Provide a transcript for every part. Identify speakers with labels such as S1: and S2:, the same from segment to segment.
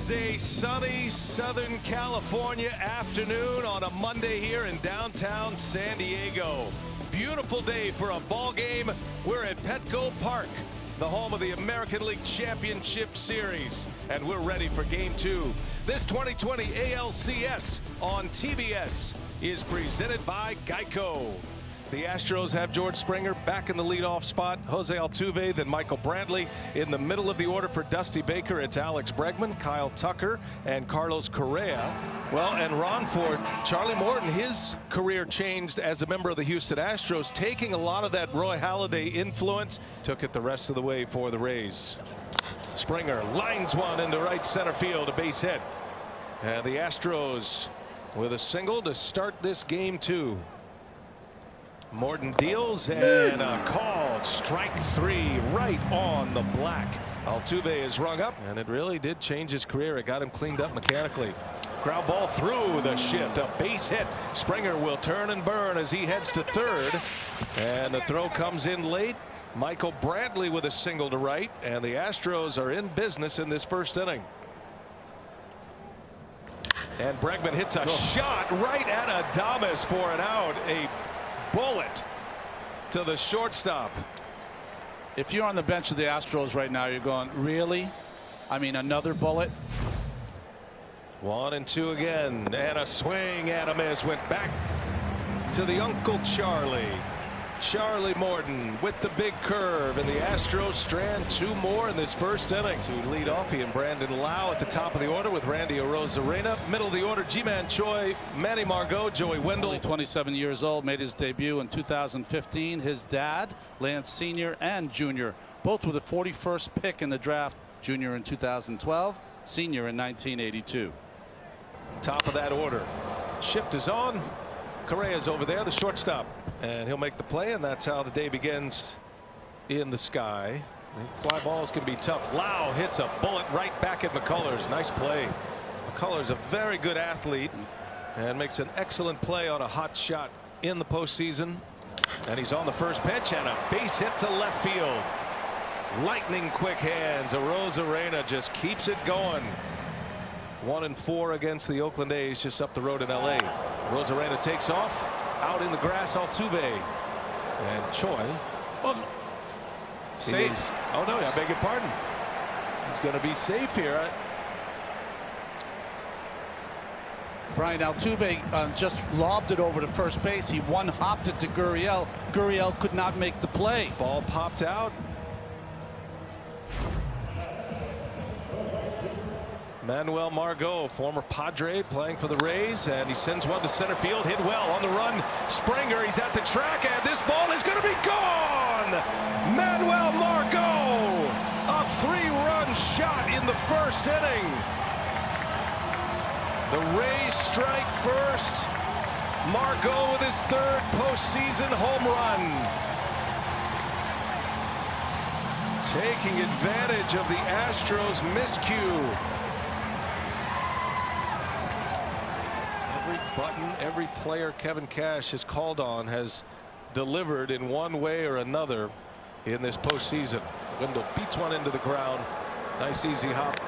S1: is a sunny Southern California afternoon on a Monday here in downtown San Diego. Beautiful day for a ball game. We're at Petco Park, the home of the American League Championship Series, and we're ready for Game 2. This 2020 ALCS on TBS is presented by Geico. The Astros have George Springer back in the leadoff spot. Jose Altuve, then Michael Brantley. In the middle of the order for Dusty Baker, it's Alex Bregman, Kyle Tucker, and Carlos Correa. Well, and Ron Ford, Charlie Morton, his career changed as a member of the Houston Astros, taking a lot of that Roy Halladay influence, took it the rest of the way for the Rays. Springer lines one into right center field, a base hit. And the Astros with a single to start this Game 2. Morton deals and a called strike three right on the black. Altuve is rung up, and it really did change his career. It got him cleaned up mechanically. Ground ball through the shift, a base hit. Springer will turn and burn as he heads to third, and the throw comes in late. Michael Brantley with a single to right, and the Astros are in business in this first inning. And Bregman hits a shot right at Adames for an out. A bullet to the shortstop.
S2: If you're on the bench of the Astros right now, you're going, really? I mean, another bullet?
S1: 1-2 again, and a swing and a miss. Went back to the Uncle Charlie. Charlie Morton with the big curve, and the Astros strand two more in this first inning. To lead off, he and Brandon Lau at the top of the order with Randy Arozarena. Middle of the order, Ji-Man Choi, Manny Margot, Joey Wendell.
S2: Only 27 years old, made his debut in 2015. His dad, Lance Sr. and Jr., both with the 41st pick in the draft. Jr. in 2012, Sr. in 1982.
S1: Top of that order. Shift is on. Correa's over there, the shortstop, and he'll make the play, and that's how the day begins in the sky. Fly balls can be tough. Lau hits a bullet right back at McCullers. Nice play. McCullers a very good athlete and makes an excellent play on a hot shot in the postseason. And he's on the first pitch, and a base hit to left field. Lightning quick hands. Arozarena just keeps it going. 1-4 against the Oakland A's just up the road in LA. Arozarena takes off. Out in the grass, Altuve. And Choi.
S2: Safe.
S1: Oh, no, I beg your pardon. He's going to be safe here.
S2: Brian, Altuve just lobbed it over to first base. He one-hopped it to Gurriel. Gurriel could not make the play.
S1: Ball popped out. Manuel Margot, former Padre, playing for the Rays, and he sends one to center field. Hit well on the run. Springer, he's at the track, and this ball is going to be gone. Manuel Margot, a three-run shot in the first inning. The Rays strike first. Margot with his third postseason home run. Taking advantage of the Astros miscue. Button, every player Kevin Cash has called on has delivered in one way or another in this postseason. Wendell beats one into the ground. Nice easy hop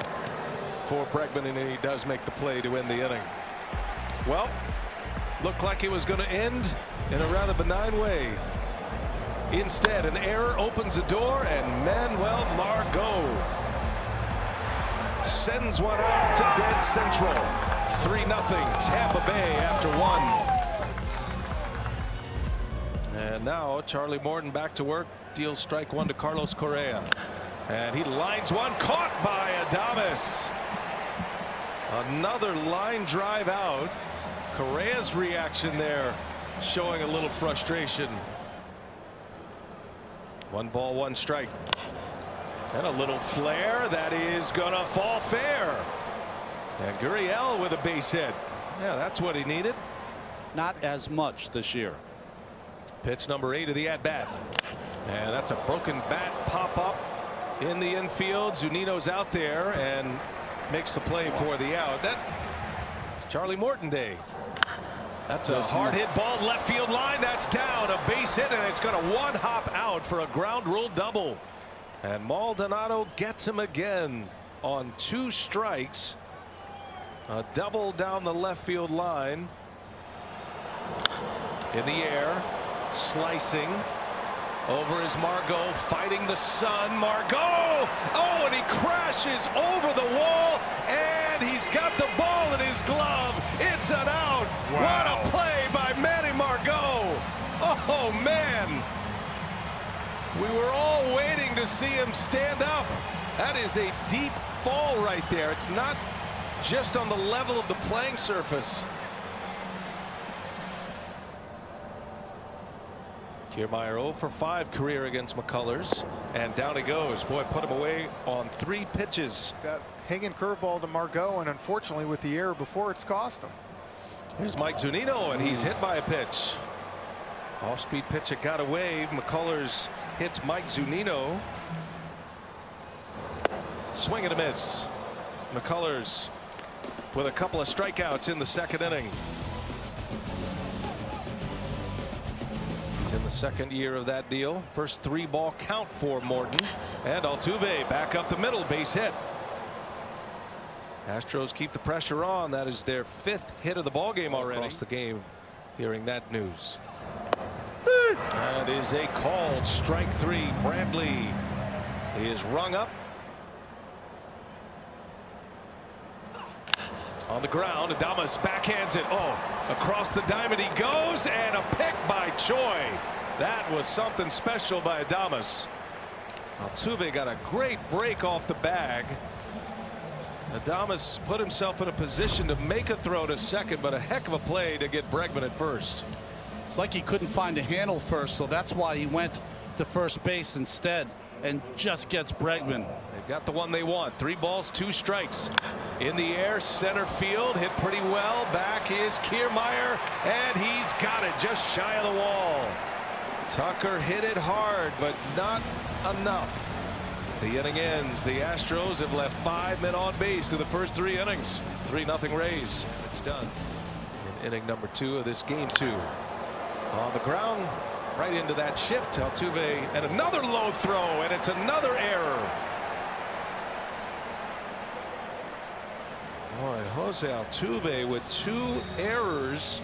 S1: for Bregman, and he does make the play to end the inning. Well, looked like it was going to end in a rather benign way. Instead, an error opens a door, and Manuel Margot sends one out to dead central. 3-0 Tampa Bay after one. And now Charlie Morton back to work, deals strike one to Carlos Correa, and he lines one, caught by Adames. Another line drive out. Correa's reaction there showing a little frustration. 1 ball 1 strike, and a little flare that is gonna fall fair. And Gurriel with a base hit. Yeah, that's what he needed.
S2: Not as much this year.
S1: Pitch number 8 of the at-bat. And that's a broken bat pop-up in the infield. Zunino's out there and makes the play for the out. That's Charlie Morton day. That's a hard hit ball left field line. That's down. A base hit, and it's going to one-hop out for a ground rule double. And Maldonado gets him again on 2 strikes A double down the left field line. In the air, slicing. Over is Margot, fighting the sun. Margot! Oh, and he crashes over the wall, and he's got the ball in his glove. It's an out. Wow. What a play by Manny Margot. Oh, man. We were all waiting to see him stand up. That is a deep fall right there. It's not just on the level of the playing surface. Kiermaier 0 for 5 career against McCullers, and down he goes. Boy, put him away on 3 pitches.
S3: That hanging curveball to Margot, and unfortunately with the error before, it's cost him.
S1: Here's Mike Zunino, and he's hit by a pitch. Off-speed pitch, it got away. McCullers hits Mike Zunino. Swing and a miss. McCullers with a couple of strikeouts in the 2nd inning. He's in the 2nd year of that deal. First 3-ball count for Morton, and Altuve back up the middle, base hit. Astros keep the pressure on. That is their 5th hit of the ball game already. Across the game, hearing that news. That is a called strike 3. Bradley is rung up. On the ground, Adames backhands it. Oh, across the diamond he goes, and a pick by Choi. That was something special by Adames. Altuve got a great break off the bag. Adames put himself in a position to make a throw to second, but a heck of a play to get Bregman at first.
S2: It's like he couldn't find a handle first, so that's why he went to first base instead and just gets Bregman.
S1: They've got the one they want. 3 balls, 2 strikes. In the air, center field, hit pretty well. Back is Kiermaier, and he's got it just shy of the wall. Tucker hit it hard, but not enough. The inning ends. The Astros have left 5 men on base through the first 3 innings. 3-0 Rays. It's done in inning number 2 of this game 2. On the ground, right into that shift. Altuve, and another low throw, and it's another error. Boy, Jose Altuve with 2 errors.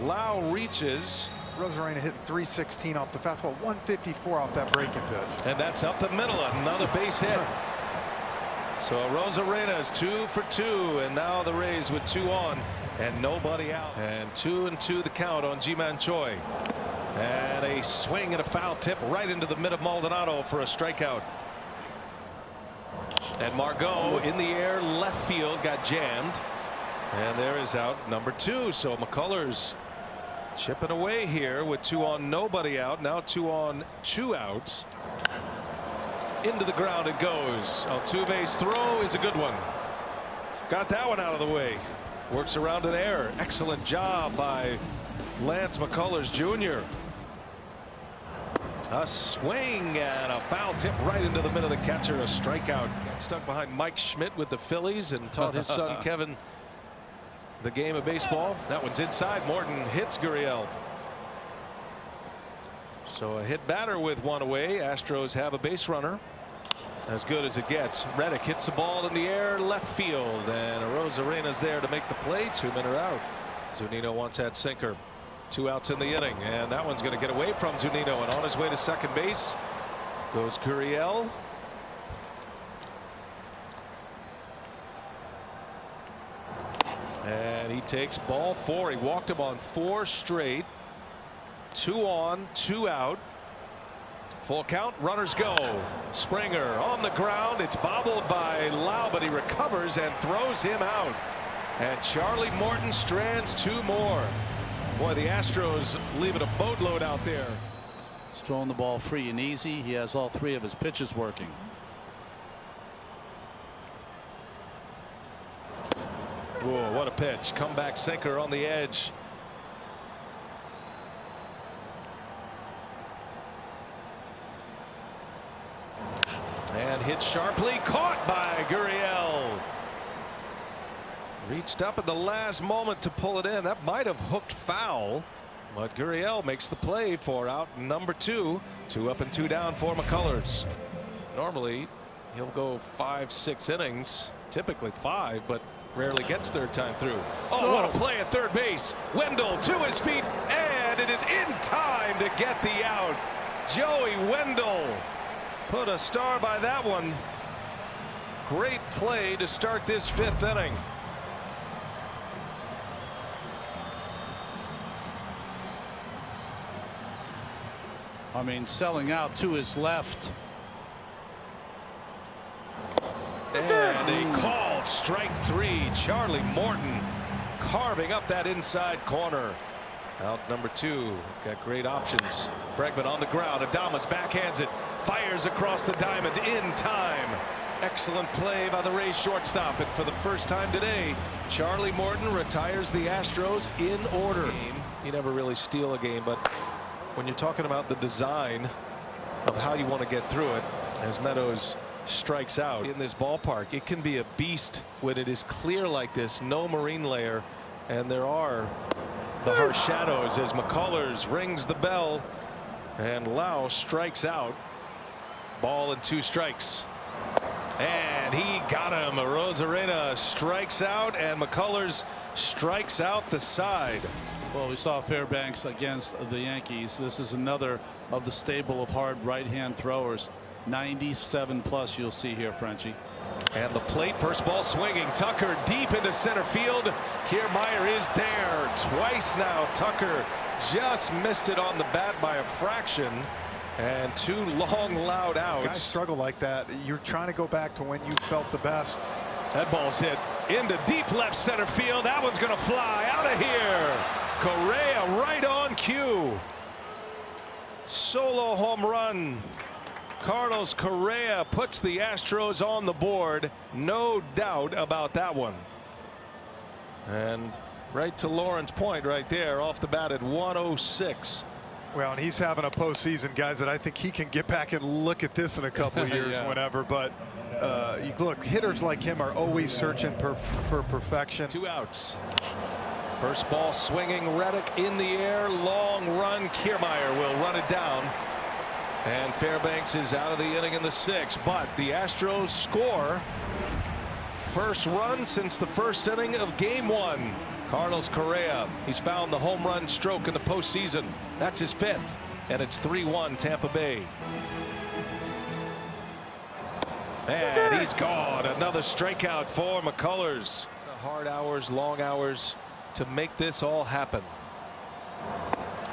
S1: Lau reaches.
S3: Arozarena hitting 316 off the fastball, 154 off that breaking pitch.
S1: And that's up the middle, another base hit. So Arozarena is 2 for 2, and now the Rays with 2 on and nobody out. And 2-2 the count on Ji-Man Choi. And a swing and a foul tip right into the mid of Maldonado for a strikeout. And Margot in the air, left field, got jammed, and there is out number 2. So McCullers chipping away here with 2 on, nobody out. Now 2 on, 2 outs. Into the ground it goes. Altuve's throw is a good one. Got that one out of the way. Works around an error. Excellent job by Lance McCullers Jr. A swing and a foul tip right into the middle of the catcher. A strikeout. Got stuck behind Mike Schmidt with the Phillies and taught his son Kevin the game of baseball. That one's inside. Morton hits Gurriel. So a hit batter with 1 away. Astros have a base runner. As good as it gets. Reddick hits the ball in the air, left field, and Arozarena's there to make the play. 2 men are out. Zunino wants that sinker. 2 outs in the inning, and that one's going to get away from Zunino, and on his way to second base goes Gurriel. And he takes ball 4. He walked him on 4 straight. 2 on, 2 out. Full count, runners go. Springer on the ground. It's bobbled by Lau, but he recovers and throws him out. And Charlie Morton strands 2 more. Boy, the Astros leaving a boatload out there.
S2: He's throwing the ball free and easy. He has all 3 of his pitches working.
S1: Whoa, what a pitch. Comeback sinker on the edge. And hit sharply, caught by Gurriel. Reached up at the last moment to pull it in. That might have hooked foul, but Gurriel makes the play for out number 2. 2 up and 2 down for McCullers. Normally he'll go 5-6 innings, typically 5, but Rarely gets third time through. Oh, what a play at third base. Wendle to his feet, and it is in time to get the out. Joey Wendle put a star by that one. Great play to start this 5th inning.
S2: I mean, selling out to his left.
S1: And a called strike 3. Charlie Morton carving up that inside corner. Out number 2. Got great options. Bregman on the ground. Adames backhands it. Fires across the diamond in time. Excellent play by the Rays shortstop. And for the first time today, Charlie Morton retires the Astros in order. You never really steal a game, but when you're talking about the design of how you want to get through it, as Meadows strikes out in this ballpark, it can be a beast when it is clear like this, no marine layer, and there are the harsh shadows as McCullers rings the bell and Lau strikes out. Ball and 2 strikes. And he got him. Arozarena strikes out, and McCullers strikes out the side.
S2: Well, we saw Fairbanks against the Yankees. This is another of the stable of hard right-hand throwers. 97 plus you'll see here, Frenchie.
S1: And the plate, first ball swinging. Tucker deep into center field. Kiermaier is there twice now. Tucker just missed it on the bat by a fraction. And 2 long, loud outs.
S3: Guys struggle like that. You're trying to go back to when you felt the best.
S1: That ball's hit into deep left center field. That one's going to fly out of here. Correa right on cue. Solo home run. Carlos Correa puts the Astros on the board. No doubt about that one. And right to Lauren's point right there off the bat at 106.
S3: Well, and he's having a postseason, guys, that I think he can get back and look at this in a couple of years,
S2: yeah.
S3: whenever. But you look, hitters like him are always searching for perfection.
S1: 2 outs. First ball swinging. Reddick in the air. Long run. Kiermaier will run it down. And Fairbanks is out of the inning in the 6th. But the Astros score. First run since the first inning of game 1. Carlos Correa. He's found the home run stroke in the postseason. That's his 5th. And it's 3-1 Tampa Bay. And he's gone. Another strikeout for McCullers. Hard hours, long hours to make this all happen.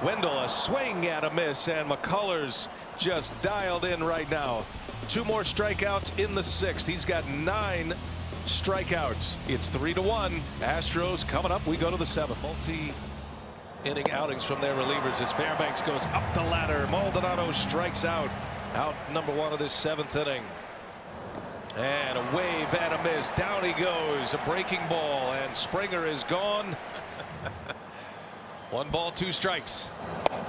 S1: Wendle, a swing and a miss, and McCullers just dialed in right now. 2 more strikeouts in the 6th. He's got 9 strikeouts. It's 3-1. Astros coming up. We go to the 7th. Multi-inning outings from their relievers as Fairbanks goes up the ladder. Maldonado strikes out. Out number 1 of this 7th inning. And a wave and a miss. Down he goes. A breaking ball, and Springer is gone. 1 ball, 2 strikes.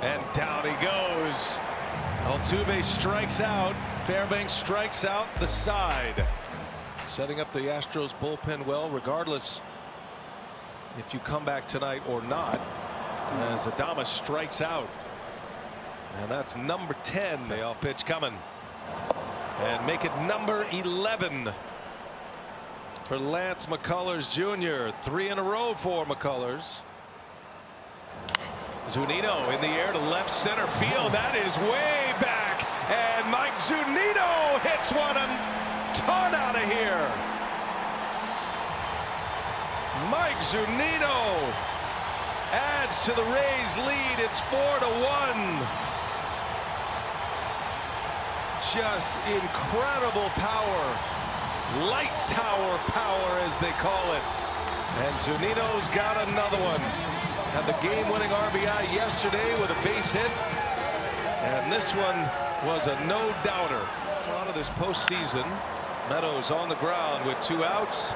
S1: And down he goes. Altuve strikes out. Fairbanks strikes out the side. Setting up the Astros bullpen well, regardless if you come back tonight or not, as Adames strikes out. And that's number 10. The off pitch coming. And make it number 11 for Lance McCullers Jr. 3 in a row for McCullers. Zunino in the air to left center field. That is way back. And Mike Zunino hits one and torn out of here. Mike Zunino adds to the Rays lead. It's 4-1. Just incredible power. Light tower power, as they call it. And Zunino's got another one. Had the game-winning RBI yesterday with a base hit. And this one was a no-doubter. A lot of this postseason. Meadows on the ground with 2 outs.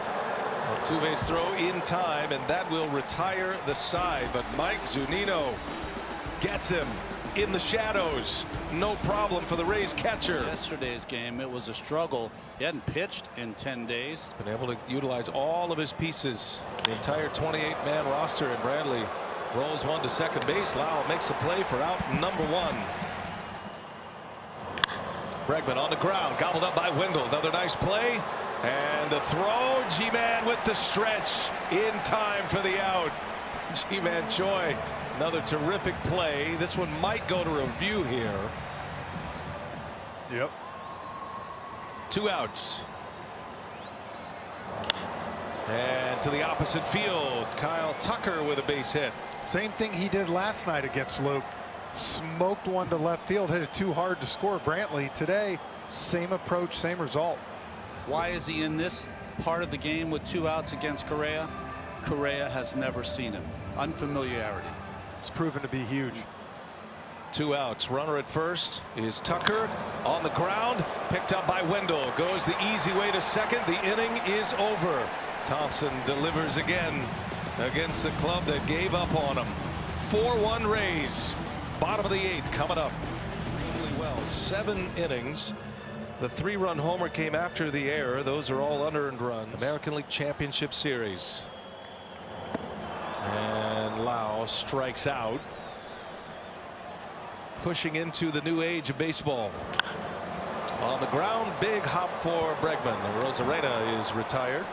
S1: Altuve's throw in time, and that will retire the side. But Mike Zunino gets him in the shadows. No problem for the Rays catcher.
S2: Yesterday's game, it was a struggle. He hadn't pitched in 10 days.
S1: Been able to utilize all of his pieces. The entire 28-man roster, and Bradley rolls one to second base. Lau makes a play for out number 1. Bregman on the ground, gobbled up by Wendle. Another nice play. And the throw, Ji-Man with the stretch in time for the out. Ji-Man Choi, another terrific play. This one might go to review here.
S3: Yep.
S1: 2 outs. And to the opposite field, Kyle Tucker with a base hit.
S3: Same thing he did last night against Luke. Smoked one to left field, hit it too hard to score. Brantley today, same approach, same result.
S2: Why is he in this part of the game with 2 outs against Correa? Correa has never seen him. Unfamiliarity.
S3: It's proven to be huge.
S1: 2 outs. Runner at first is Tucker on the ground, picked up by Wendell. Goes the easy way to second. The inning is over. Thompson delivers again against the club that gave up on him. 4-1 Rays. Bottom of the 8th coming up. Really well. 7 innings. The 3-run homer came after the error. Those are all unearned runs. American League Championship Series. And Lau strikes out. Pushing into the new age of baseball. On the ground, big hop for Bregman. Rosarena is retired.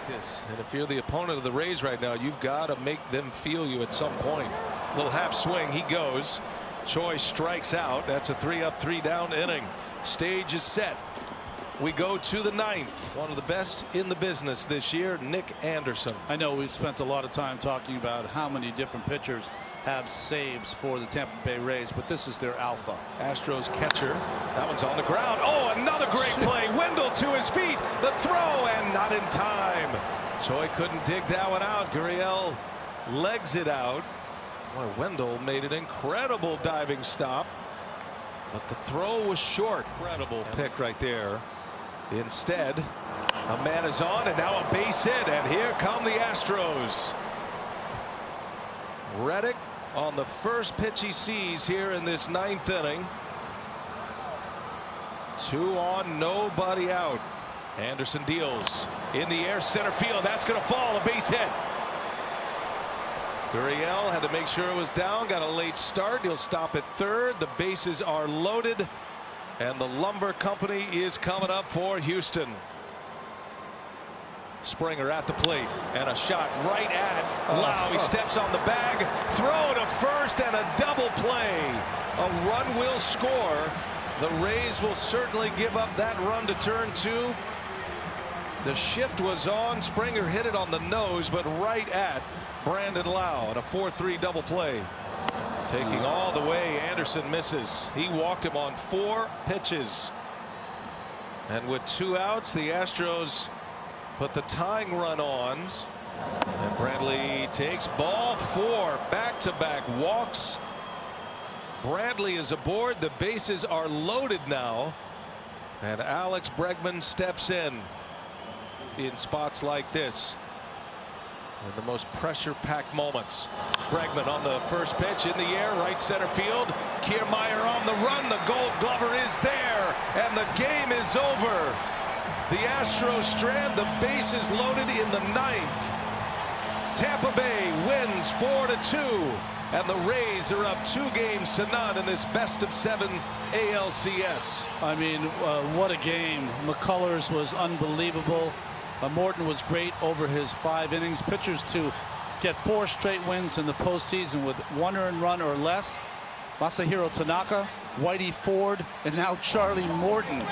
S1: Yes, and if you're the opponent of the Rays right now, you've got to make them feel you at some point. Little half swing, he goes. Choi strikes out. That's a 3-up, 3-down inning. Stage is set. We go to the 9th. One of the best in the business this year, Nick Anderson.
S2: I know we've spent a lot of time talking about how many different pitchers have saves for the Tampa Bay Rays, but this is their alpha.
S1: Astros catcher. That one's on the ground. Oh, another great play. Wendell to his feet. The throw, and not in time. Choi couldn't dig that one out. Gurriel legs it out. Boy, Wendell made an incredible diving stop, but the throw was short. Incredible pick right there. Instead, a man is on, and now a base hit, and here come the Astros. Reddick on the first pitch he sees here in this 9th inning. 2 on, nobody out. Anderson deals in the air, center field. That's going to fall, a base hit. Gurriel had to make sure it was down, got a late start. He'll stop at third. The bases are loaded, and the Lumber Company is coming up for Houston. Springer at the plate, and a shot right at Lau. He steps on the bag, throw to first, and a double play. A run will score. The Rays will certainly give up that run to turn 2. The shift was on. Springer hit it on the nose, but right at Brandon Lau, and a 4-3 double play. Taking all the way, Anderson misses. He walked him on 4 pitches. And with 2 outs, the Astros put the tying run on. And Brantley takes ball 4, back-to-back walks. Brantley is aboard. The bases are loaded now. And Alex Bregman steps in spots like this. In the most pressure-packed moments. Bregman on the first pitch in the air, right center field. Kiermaier on the run. The Gold Glover is there, and the game is over. The Astros strand the bases loaded in the 9th. Tampa Bay wins 4-2, and the Rays are up 2-0 in this best-of-7 ALCS.
S2: I mean, what a game. McCullers was unbelievable. Morton was great over his 5 innings. Pitchers to get 4 straight wins in the postseason with 1 earned run or less. Masahiro Tanaka, Whitey Ford, and now Charlie Morton.